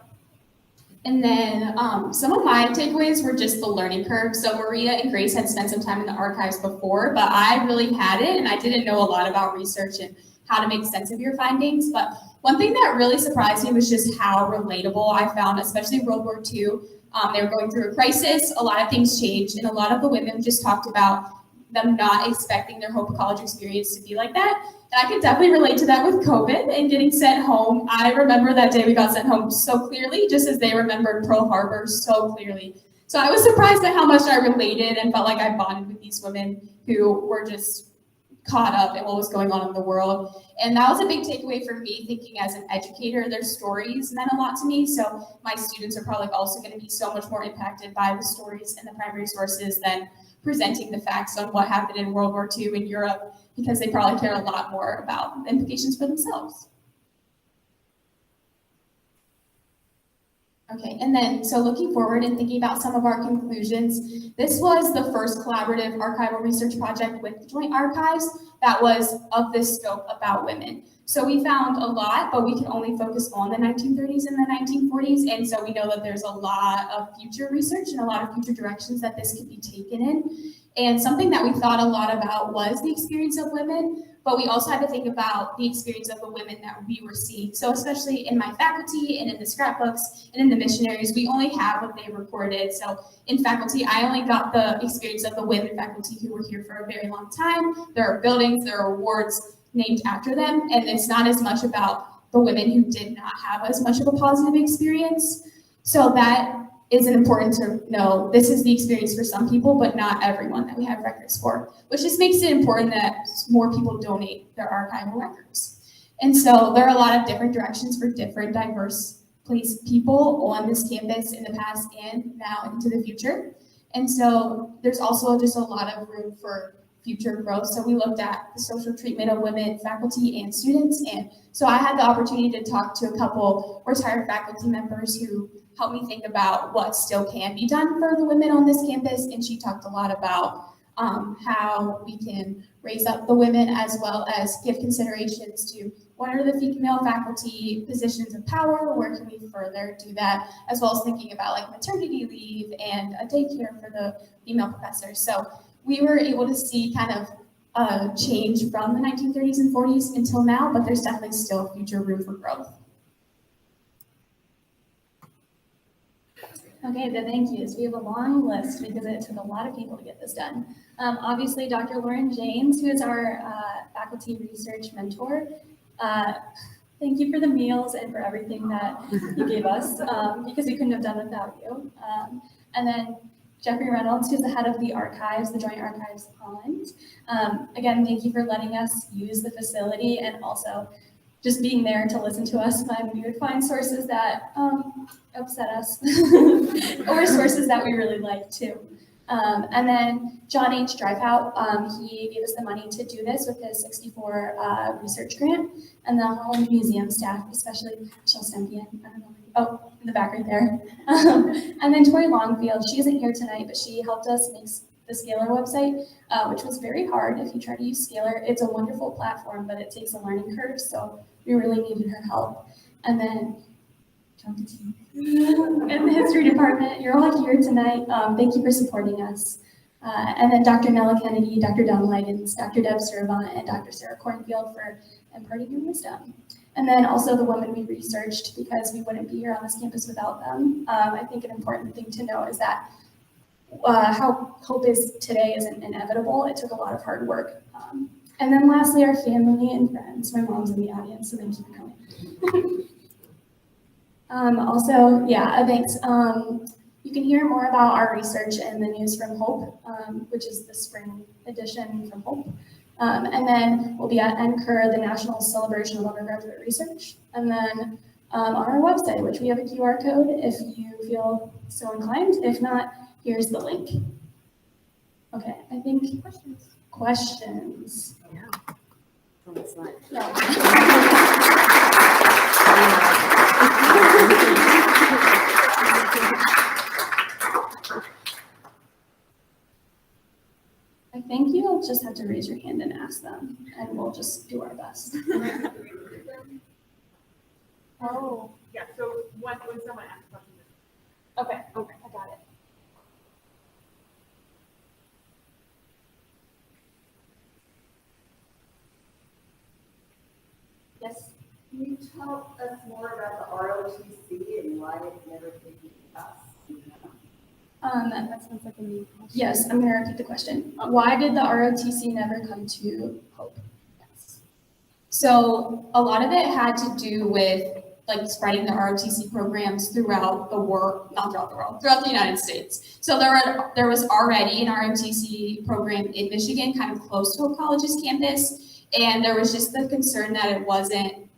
And then some of my takeaways were just the learning curve. So Maria and Grace had spent some time in the archives before, but I really hadn't, and I didn't know a lot about research and how to make sense of your findings. But one thing that really surprised me was just how relatable I found, especially World War II. They were going through a crisis, a lot of things changed, and a lot of the women just talked about them not expecting their Hope College experience to be like that. And I could definitely relate to that with COVID and getting sent home. I remember that day we got sent home so clearly, just as they remembered Pearl Harbor so clearly. So I was surprised at how much I related and felt like I bonded with these women who were just caught up in what was going on in the world. And that was a big takeaway for me, thinking as an educator, their stories meant a lot to me. So my students are probably also going to be so much more impacted by the stories and the primary sources than presenting the facts on what happened in World War II in Europe, because they probably care a lot more about the implications for themselves. Okay, and then so looking forward and thinking about some of our conclusions, this was the first collaborative archival research project with the Joint Archives that was of this scope about women. So we found a lot, but we could only focus on the 1930s and the 1940s, and so we know that there's a lot of future research and a lot of future directions that this could be taken in. And something that we thought a lot about was the experience of women, but we also had to think about the experience of the women that we were seeing. So especially in my faculty and in the scrapbooks and in the missionaries, we only have what they recorded. So in faculty, I only got the experience of the women faculty who were here for a very long time. There are buildings, there are awards named after them, and it's not as much about the women who did not have as much of a positive experience. So that is important to know. This is the experience for some people, but not everyone that we have records for, which just makes it important that more people donate their archival records. And so there are a lot of different directions for different diverse people on this campus in the past and now into the future. And so there's also just a lot of room for future growth. So we looked at the social treatment of women, faculty, and students. And so I had the opportunity to talk to a couple retired faculty members who helped me think about what still can be done for the women on this campus. And she talked a lot about how we can raise up the women as well as give considerations to what are the female faculty positions of power, where can we further do that, as well as thinking about like maternity leave and a daycare for the female professors. So we were able to see kind of a change from the 1930s and 40s until now, but there's definitely still future room for growth. Okay, the thank yous. We have a long list because it took a lot of people to get this done. Obviously, Dr. Lauren James, who is our faculty research mentor. Thank you for the meals and for everything that you gave us because we couldn't have done without you. And then Jeffrey Reynolds, who's the head of the archives, the Joint Archives of Holland. Again, thank you for letting us use the facility and also just being there to listen to us when we would find sources that upset us or sources that we really like too. And then John H. Driveout, he gave us the money to do this with his 64 research grant, and the Holland Museum staff, especially Michelle Stempian, I don't know, oh, in the back right there. And then Tori Longfield, she isn't here tonight, but she helped us make the Scalar website, which was very hard. If you try to use Scalar, it's a wonderful platform, but it takes a learning curve, so we really needed her help. And then in the history department, you're all here tonight. Thank you for supporting us. And then Dr. Nella Kennedy, Dr. Don Ligens, Dr. Deb Servant, and Dr. Sarah Cornfield for imparting your wisdom. And then also the women we researched, because we wouldn't be here on this campus without them. I think an important thing to know is that how hope is today isn't inevitable. It took a lot of hard work. And then lastly, our family and friends. My mom's in the audience, so thank you for coming. Also, yeah, thanks. You can hear more about our research in the News from Hope, which is the spring edition from Hope. And then we'll be at NCUR, the National Celebration of Undergraduate Research. And then on our website, which we have a QR code if you feel so inclined. If not, here's the link. Okay, I think questions. Yeah. On the slide. I think you'll just have to raise your hand and ask them, and we'll just do our best. Oh, Yeah, so when someone asks questions. okay, I got it. Yes. Can you tell us more about the ROTC and why it never came to us? That sounds like a new question. Yes, I'm going to repeat the question. Why did the ROTC never come to Hope? Yes. So a lot of it had to do with like spreading the ROTC programs throughout the world, not throughout the world, throughout the United States. So there was already an ROTC program in Michigan, kind of close to Hope College's campus, and there was just the concern that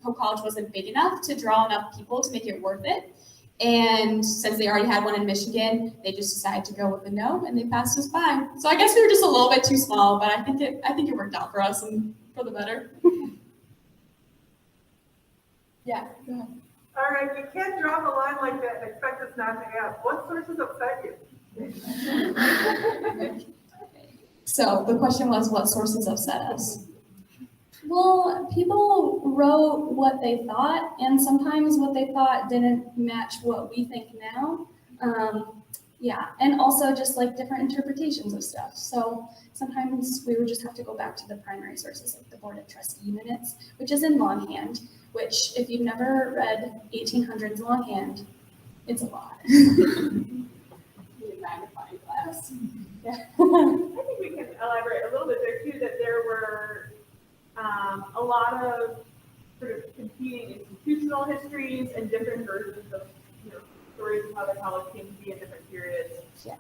Hope College wasn't big enough to draw enough people to make it worth it. And since they already had one in Michigan, they just decided to go with the no, and they passed us by. So I guess we were just a little bit too small, but I think it worked out for us and for the better. Yeah, go ahead. All right, you can't draw the line like that and expect us not to ask. What sources upset you? So the question was, what sources upset us? Well, people wrote what they thought, and sometimes what they thought didn't match what we think now. Yeah, and also just like different interpretations of stuff. So sometimes we would just have to go back to the primary sources, like the Board of Trustee minutes, which is in longhand, which if you've never read 1800s longhand, it's a lot. Magnifying glass. Yeah. I think we can elaborate a little bit there too, that there were a lot of sort of competing institutional histories and different versions of stories of how the college came to be in different periods. Yeah.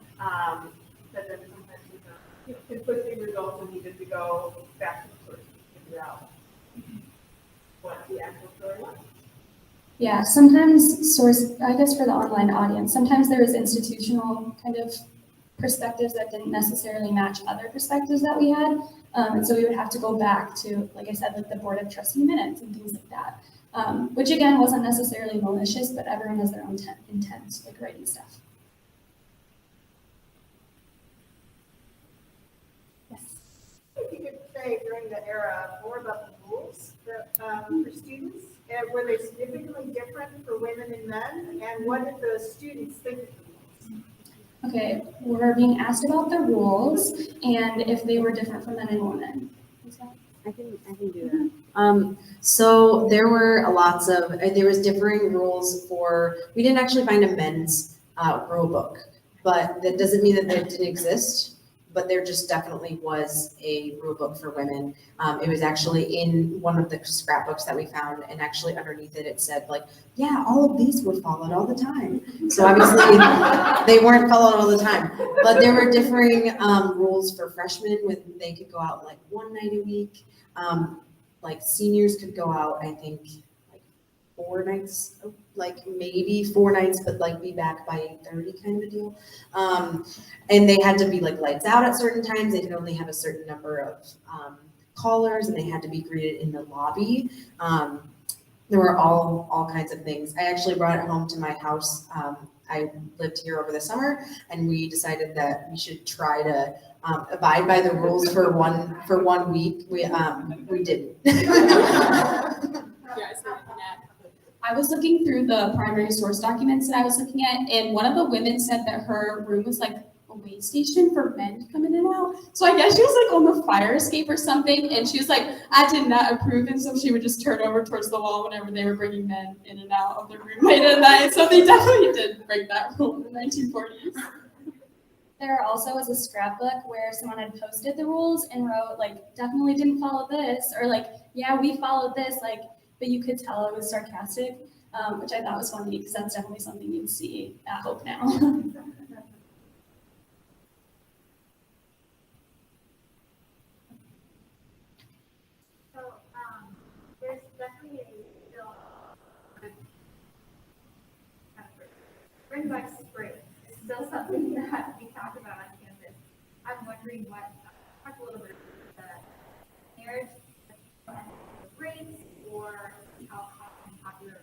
That then sometimes conflicting results and needed to go back to the sources to figure out what the actual story was. Yeah, sometimes I guess for the online audience, sometimes there was institutional kind of perspectives that didn't necessarily match other perspectives that we had. And so we would have to go back to, like I said, like the Board of Trustee minutes and things like that, which again wasn't necessarily malicious, but everyone has their own intent, like writing stuff. Yes. I think you could say during the era more about the rules that, for students, and were they significantly different for women and men, and what did the students think of the rules? Okay, we're being asked about the rules and if they were different for men and women. I can do that. So there were there was differing rules we didn't actually find a men's rule book. But that doesn't mean that it didn't exist, but there just definitely was a rule book for women. It was actually in one of the scrapbooks that we found, and actually underneath it, it said like, yeah, all of these were followed all the time. So obviously they weren't followed all the time, but there were differing rules for freshmen when they could go out like one night a week. Like seniors could go out, I think, like 4 nights, like maybe 4 nights, but like be back by 8:30 kind of a deal. And they had to be like lights out at certain times. They could only have a certain number of callers, and they had to be greeted in the lobby. There were all kinds of things. I actually brought it home to my house. I lived here over the summer, and we decided that we should try to abide by the rules for 1 week. We didn't. I was looking through the primary source documents that I was looking at, and one of the women said that her room was like a way station for men to come in and out. So I guess she was like on the fire escape or something, and she was like, I did not approve, and so she would just turn over towards the wall whenever they were bringing men in and out of their room late at night. So they definitely did break that rule in the 1940s. There also was a scrapbook where someone had posted the rules and wrote like, definitely didn't follow this, or like, yeah, we followed this, like, but you could tell it was sarcastic, which I thought was funny because that's definitely something you'd see at Hope now. So, there's definitely still spring by spring. It's still something that we talk about on campus. I'm wondering talk a little bit about the marriage rates or how popular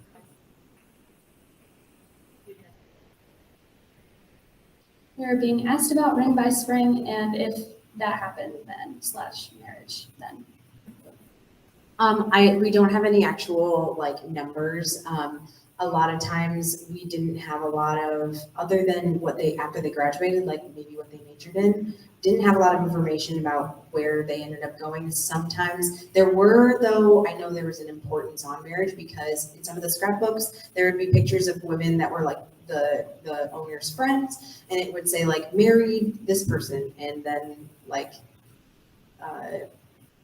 it is. We were being asked about ring by spring and if that happened then / marriage then. We don't have any actual like numbers. A lot of times we didn't have a lot of, other than what after they graduated, like maybe what they majored in, didn't have a lot of information about where they ended up going. Sometimes there were, though, I know there was an importance on marriage because in some of the scrapbooks, there would be pictures of women that were like the owner's friends, and it would say like, married this person, and then like,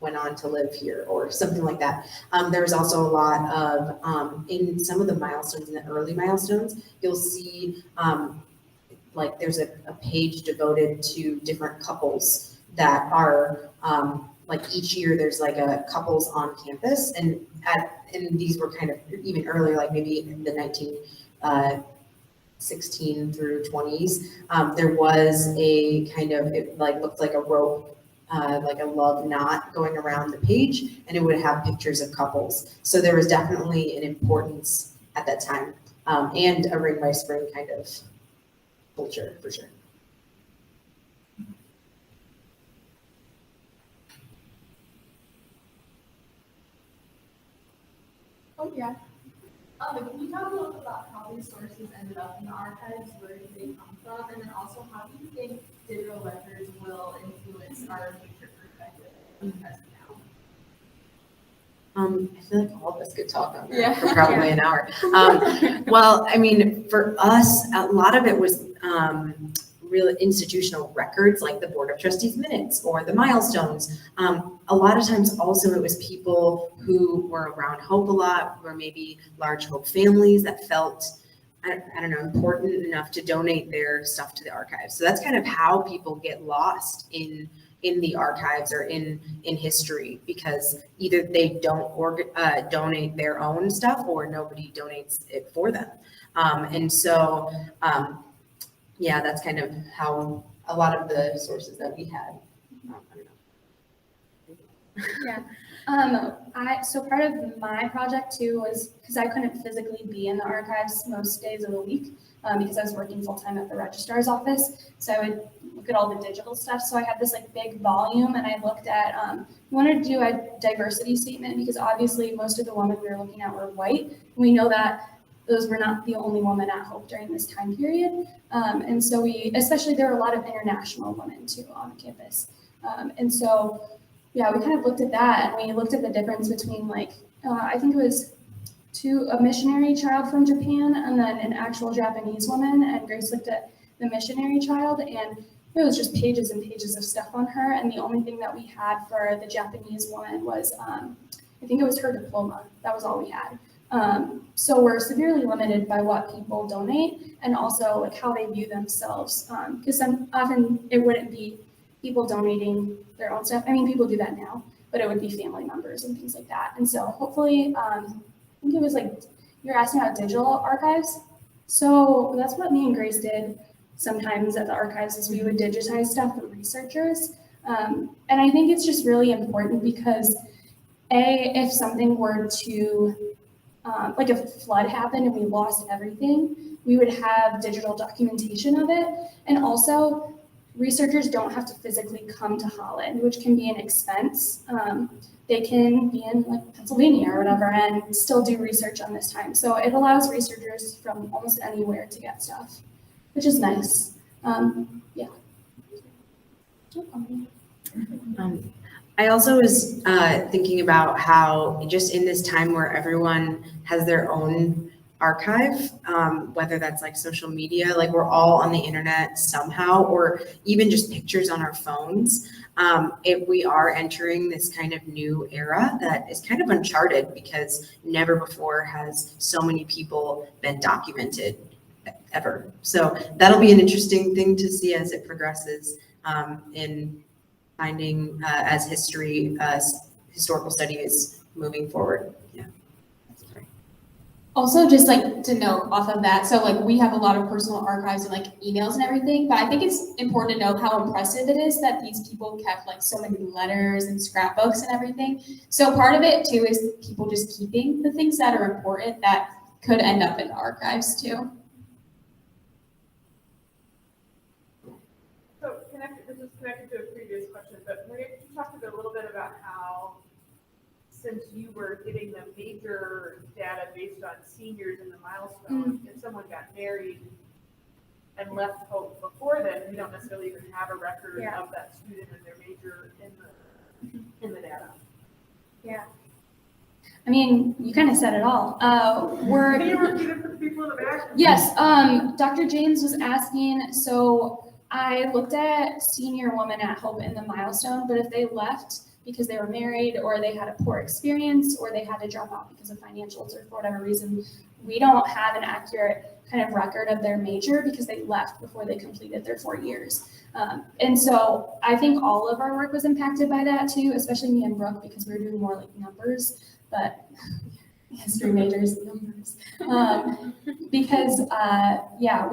went on to live here or something like that. There was also a lot of, in some of the milestones, in the early milestones, you'll see like there's a page devoted to different couples that are, like each year there's like a couples on campus, and these were kind of even earlier, like maybe in the 1916 through 20s. There was a kind of, it like looked like a rope, like a love knot going around the page, and it would have pictures of couples. So there was definitely an importance at that time, and a ring by spring kind of culture for sure. Oh, yeah. Can you talk a little bit about how these sources ended up in the archives? Where did they come from? And then also, how do you think digital records will influence our future perspective in the present now? I feel like all of us could talk on that Yeah. for probably an hour. Well, I mean, for us, a lot of it was real institutional records, like the Board of Trustees minutes or the milestones. A lot of times also it was people who were around Hope a lot, or maybe large Hope families that felt, I don't know, important enough to donate their stuff to the archives. So that's kind of how people get lost in the archives or in history, because either they don't donate their own stuff or nobody donates it for them. And so, yeah, that's kind of how a lot of the sources that we had. I don't know. Yeah. So part of my project too was because I couldn't physically be in the archives most days of the week because I was working full time at the registrar's office. So I would look at all the digital stuff. So I had this like big volume, and I looked at, wanted to do a diversity statement because obviously most of the women we were looking at were white. We know that those were not the only women at Hope during this time period. And so especially there were a lot of international women too on campus. And so, yeah, we kind of looked at that, and we looked at the difference between like, I think it was a missionary child from Japan and then an actual Japanese woman, and Grace looked at the missionary child, and it was just pages and pages of stuff on her, and the only thing that we had for the Japanese woman was, I think it was her diploma. That was all we had. So we're severely limited by what people donate and also like how they view themselves. Because often it wouldn't be people donating their own stuff. I mean, people do that now, but it would be family members and things like that. And so hopefully, I think it was like, you're asking about digital archives. So that's what me and Grace did sometimes at the archives, is we would digitize stuff for researchers. And I think it's just really important because if something were to, like a flood happened and we lost everything, we would have digital documentation of it. And also, researchers don't have to physically come to Holland, which can be an expense. They can be in like Pennsylvania or whatever and still do research on this time. So it allows researchers from almost anywhere to get stuff, which is nice. Yeah. I also was thinking about how just in this time where everyone has their own archive, whether that's like social media, like we're all on the internet somehow, or even just pictures on our phones. If we are entering this kind of new era that is kind of uncharted because never before has so many people been documented ever. So that'll be an interesting thing to see as it progresses in finding as historical study is moving forward. Yeah. That's great. Also, just like to note off of that, so like we have a lot of personal archives and like emails and everything, but I think it's important to note how impressive it is that these people kept like so many letters and scrapbooks and everything. So part of it too is people just keeping the things that are important that could end up in the archives too. So this is connected to a previous question, but Maria, you talked a little bit about how, since you were getting the major data based on seniors in the milestone, if someone got married and left Hope before then, we don't necessarily even have a record of that student and their major in the data. Yeah. I mean, you kind of said it all. Can you repeat it for the people in the back? Yes, Dr. James was asking, so I looked at senior women at Hope in the milestone, but if they left because they were married or they had a poor experience or they had to drop out because of financials or for whatever reason, we don't have an accurate kind of record of their major because they left before they completed their 4 years. And so I think all of our work was impacted by that too, especially me and Brooke, because we were doing more like numbers, but history majors numbers. Because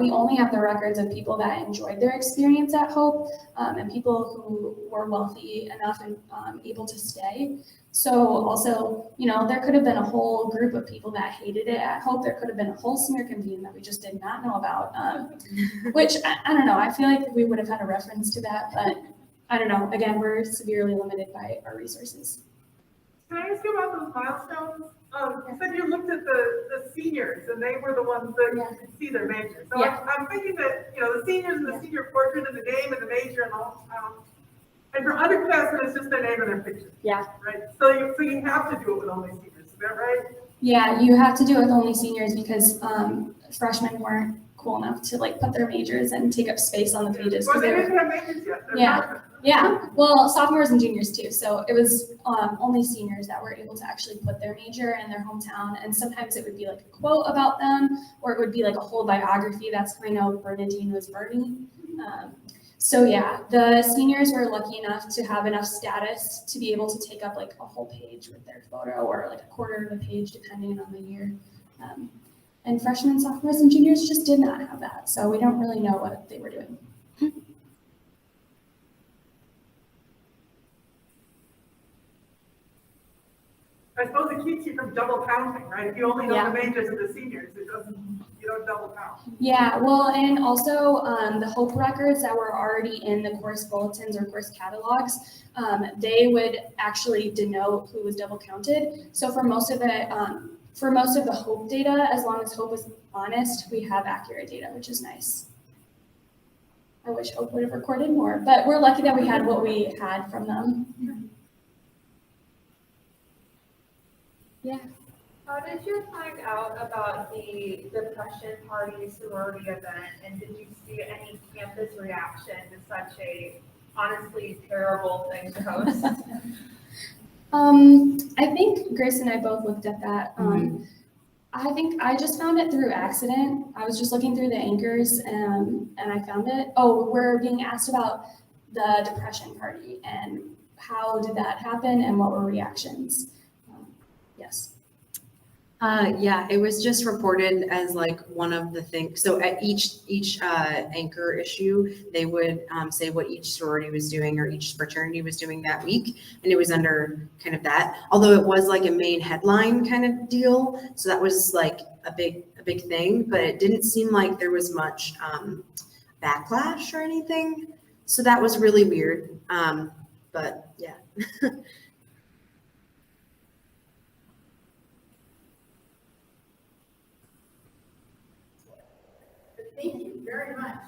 we only have the records of people that enjoyed their experience at Hope and people who were wealthy enough and able to stay. So also, there could have been a whole group of people that hated it at Hope. There could have been a whole smear campaign that we just did not know about, which I don't know. I feel like we would have had a reference to that, but I don't know. Again, we're severely limited by our resources. Can I ask you about those milestones? You said you looked at the seniors and they were the ones that you could see their major. So I'm thinking that, the seniors and the senior portrait and the name and the major and the hometown. And for underclassmen, it's just their name and their picture. Yeah. Right? So you have to do it with only seniors. Is that right? Yeah, you have to do it with only seniors because freshmen weren't cool enough to like put their majors and take up space on the pages. Well, they didn't have majors yet. Yeah. Well, sophomores and juniors too. So it was only seniors that were able to actually put their major and their hometown. And sometimes it would be like a quote about them, or it would be like a whole biography. That's how I know Bernadine was Bernie. So yeah, the seniors were lucky enough to have enough status to be able to take up like a whole page with their photo, or like a quarter of a page, depending on the year. And freshmen, sophomores, and juniors just did not have that. So we don't really know what they were doing. I suppose it keeps you from double counting, right? If you only know the majors and the seniors, you don't double count. Yeah, well, and also the Hope records that were already in the course bulletins or course catalogs, they would actually denote who was double counted. So for most of it, for most of the Hope data, as long as Hope was honest, we have accurate data, which is nice. I wish Hope would have recorded more, but we're lucky that we had what we had from them. Yeah. How did you find out about the depression party sorority event, and did you see any campus reaction to such a honestly terrible thing to host? I think Grace and I both looked at that. I think I just found it through accident. I was just looking through the anchors and I found it. Oh, we're being asked about the depression party and how did that happen and what were reactions. Yes. Yeah, it was just reported as like one of the things. So at each anchor issue, they would say what each sorority was doing or each fraternity was doing that week, and it was under kind of that. Although it was like a main headline kind of deal, so that was like a big thing. But it didn't seem like there was much backlash or anything. So that was really weird. But yeah. Thank you very much.